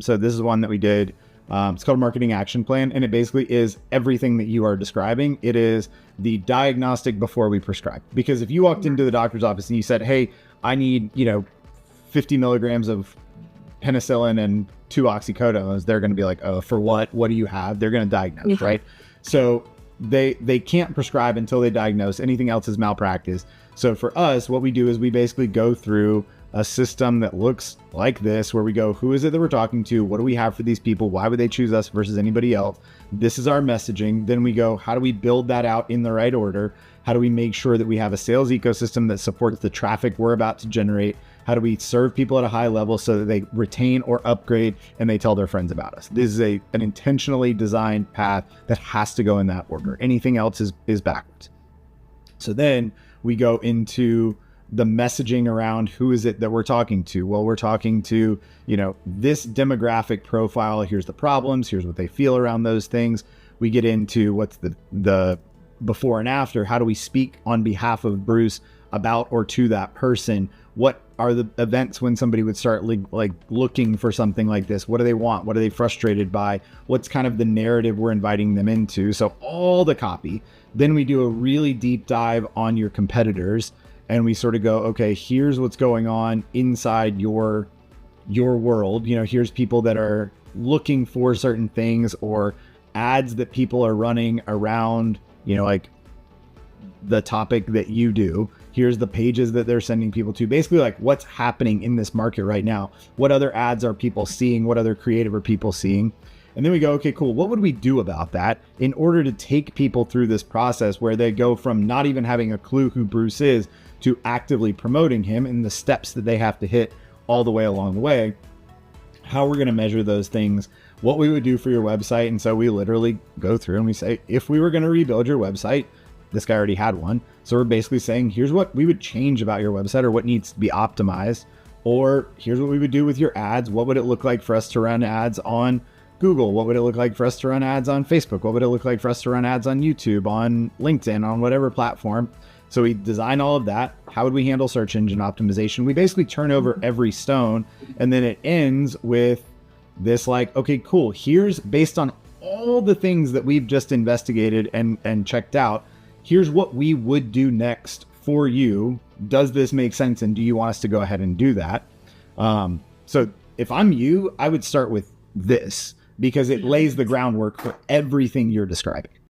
So this is one that we did. It's called Marketing Action Plan, and it basically is everything that you are describing. It is the diagnostic before we prescribe. Because if you walked into the doctor's office and you said, hey, I need, 50 milligrams of penicillin and 2 oxycodones, they're going to be like, oh, for what? What do you have? They're going to diagnose, right? So they can't prescribe until they diagnose. Anything else is malpractice. So for us, what we do is we basically go through a system that looks like this, where we go, who is it that we're talking to? What do we have for these people? Why would they choose us versus anybody else? This is our messaging. Then we go, how do we build that out in the right order? How do we make sure that we have a sales ecosystem that supports the traffic we're about to generate? How do we serve people at a high level so that they retain or upgrade and they tell their friends about us? This is an intentionally designed path that has to go in that order. Anything else is backwards. So then we go into the messaging around who is it that we're talking to? Well, we're talking to, this demographic profile. Here's the problems. Here's what they feel around those things. We get into what's the before and after. How do we speak on behalf of Bruce about or to that person? What are the events when somebody would start like looking for something like this? What do they want? What are they frustrated by? What's kind of the narrative we're inviting them into? So all the copy. Then we do a really deep dive on your competitors, and we sort of go, okay, here's what's going on inside your world. Here's people that are looking for certain things, or ads that people are running around, like the topic that you do. Here's the pages that they're sending people to. Basically, like, what's happening in this market right now? What other ads are people seeing? What other creative are people seeing? And then we go, okay, cool. What would we do about that in order to take people through this process where they go from not even having a clue who Bruce is to actively promoting him, and the steps that they have to hit all the way along the way? How we're going to measure those things, what we would do for your website. And so we literally go through and we say, if we were going to rebuild your website, this guy already had one. So we're basically saying, here's what we would change about your website, or what needs to be optimized. Or here's what we would do with your ads. What would it look like for us to run ads on Google? What would it look like for us to run ads on Facebook? What would it look like for us to run ads on YouTube, on LinkedIn, on whatever platform? So we design all of that. How would we handle search engine optimization? We basically turn over every stone, and then it ends with this, like, okay, cool. Here's, based on all the things that we've just investigated and checked out, here's what we would do next for you. Does this make sense? And do you want us to go ahead and do that? So if I'm you, I would start with this, because it lays the groundwork for everything you're describing.